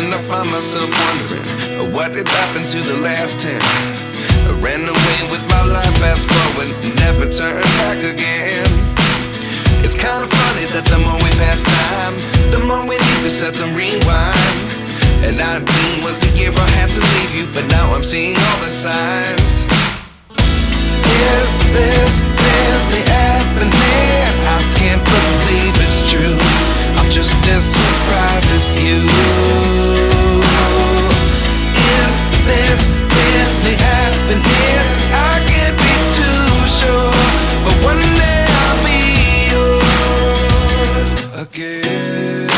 and I find myself wondering, what did happen to the last 10? I ran away with my life, fast forward, never turn back again. It's kind of funny that the more we pass time, the more we need to set them rewind. And 19 was the year I had to leave you, but now I'm seeing all the signs. Is this really happening? I can't believe it's true. I'm just as surprised as you. Is this really happening? I can't be too sure, but one day I'll be yours again.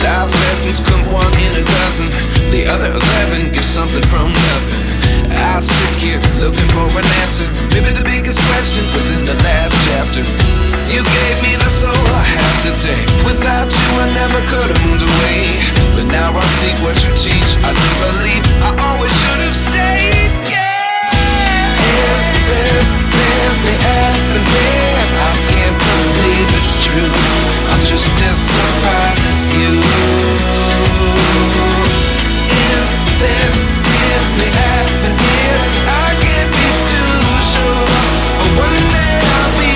Life lessons come one in a dozen, the other 11 give something from nothing. I sit here looking for an answer. Maybe the biggest question was in the last chapter. You gave me the soul I have today. Without you I never could have moved away, but now I see what you teach. I do believe I always should have stayed. Yeah. Is this really happening? I can't believe it's true. I'm just as surprised as you. Is this really happening? I can't be too sure, but one day I'll be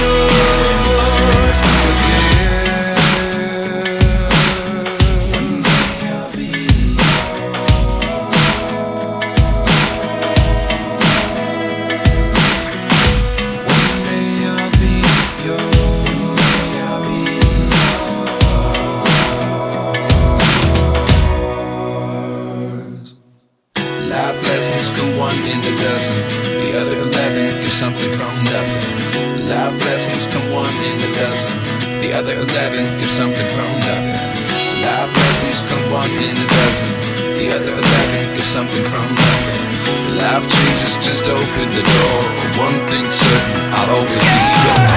yours again. One day I'll be One day I'll be yours. Life lessons come one in a dozen, the other 11 give something from nothing. Life lessons come one in a dozen, the other 11 give something from nothing. Life lessons come one in a dozen, the other 11 give something from nothing. Life changes just open the door. One thing's certain, I'll always be yours.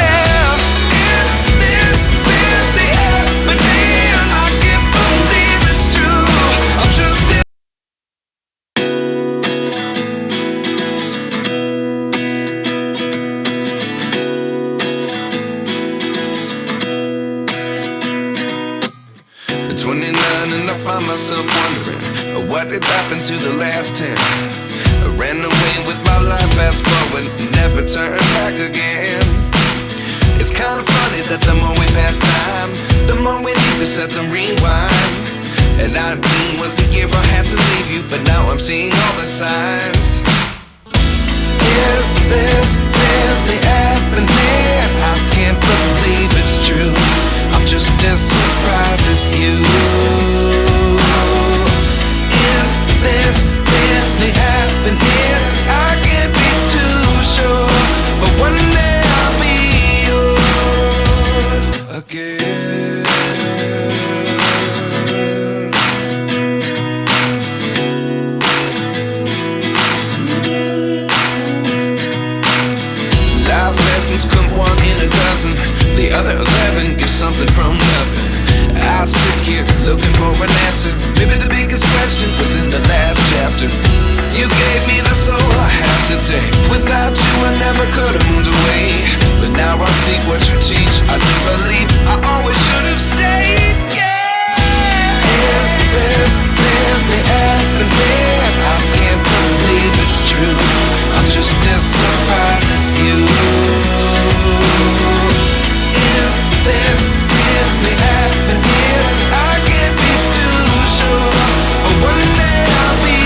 Is this really happening? I can't believe it's true. I'm just At 29 and I find myself wondering, what did happen to the last 10? I ran away with my life, fast forward, never turn back again. It's kind of funny that the more we pass time, the more we need to set them rewind. And 19 was the year I had to leave you, but now I'm seeing all the signs. Is this really happening? I can't believe it's true. I'm just as surprised as you. Is this really happening? I can't be too sure, but one day I'll be yours again. Life lessons come one in a dozen, the other 11 give something from nothing. I sit here looking for an answer. Maybe the biggest question was in the last chapter. You gave me the soul I have today. Without you I never could have moved away, but now I see what you teach. I do believe I always should have stayed. Yeah. Is this really happening? I can't believe it's true. I'm just as surprised as you. Is this really happening? I can't be too sure, but one day I'll be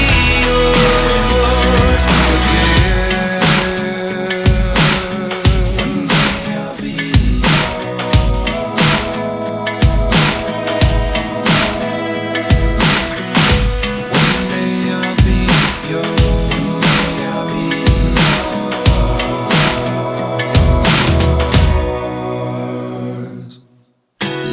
yours again. One day I'll be One day I'll be yours.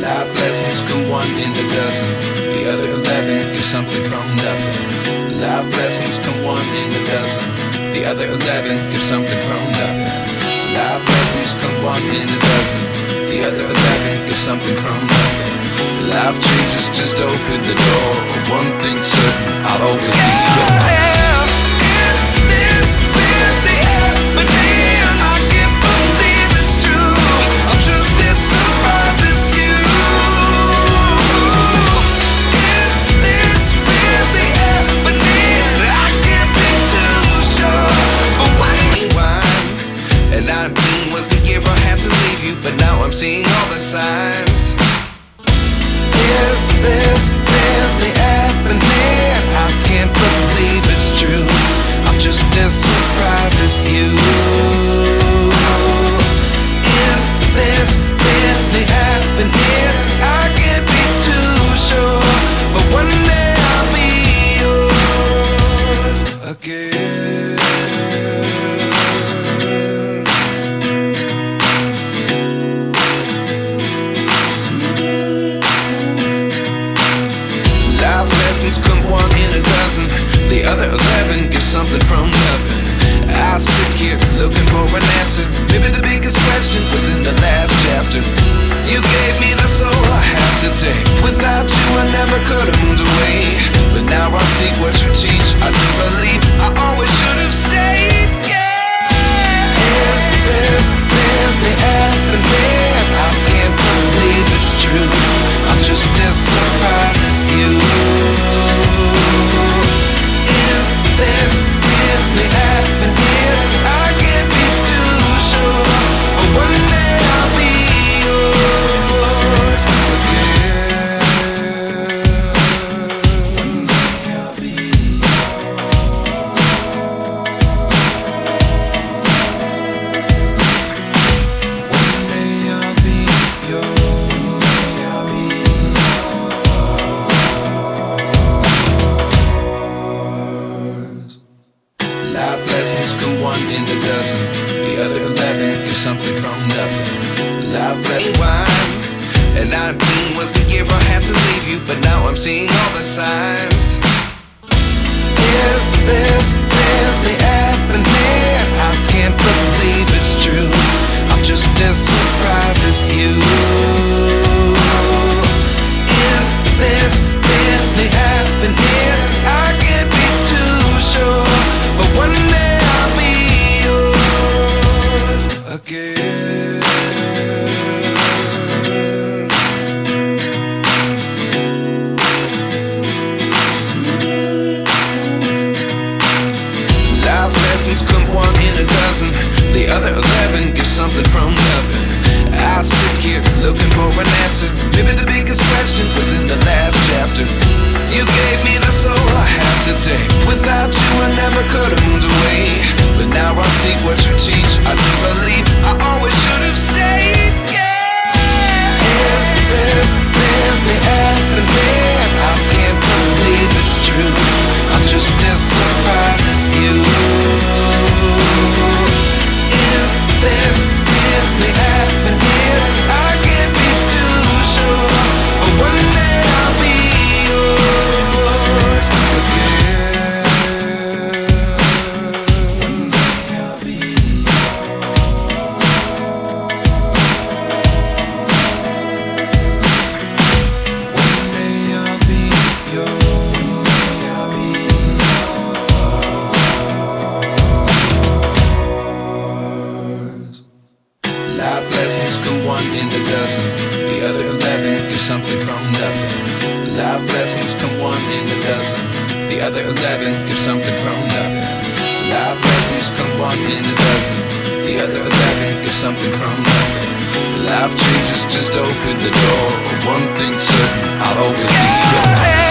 Life lessons come one in a dozen, the other 11 give something from nothing. Life lessons come one in a dozen, the other 11 give something from nothing. Life lessons come one in a dozen, the other 11 give something from nothing. Life changes just open the door. One thing's certain, I'll always be yours. Is this really you? Is this really happening? I can't be too sure, but one day I'll be yours again. Life lessons come one in a dozen. The other 11 get something from nothing. I sit here looking for an answer. Maybe the biggest question was in the last chapter. You gave me the soul I have today. Without you I never could have moved away. But now I see what you teach. I do believe I always should have stayed. Yeah. Is this really happening? I can't believe it's true. I'm just as surprised as you. Is this really happening? I can't be too sure, but one day I'll be yours again. One day I'll be yours. One day I'll be yours. Life lessons come one in a dozen. The other 11 get something from nothing. Life lesson wine. And 19 was the year I had to leave you, but now I'm seeing all the signs. Is this really happening? I can't believe it's true. I'm just as surprised as you. Is this really happening? I can't be too sure, but one day I'll be yours again. Life lessons come one in a dozen. The other 11 get something from nothing. I sit here looking for an answer. Maybe the biggest question was in the last chapter. You gave me the soul I have today. Without you I never could have moved away. But now I see what you teach. I do believe I always should have stayed. Yeah. Is this really happening? I can't believe it's true. I'm just as surprised as you. Is this really happening? I can't be too sure, but one day I'll be yours again. One day I'll be yours. One day I'll be yours. Life lessons come one in a dozen. The other 11 get something from nothing. Life lessons come one in a dozen. The other 11 get something from nothing. Life lessons come one in a dozen. The other 11 get something from nothing. Life changes just open the door. One thing's certain, I'll always be yours.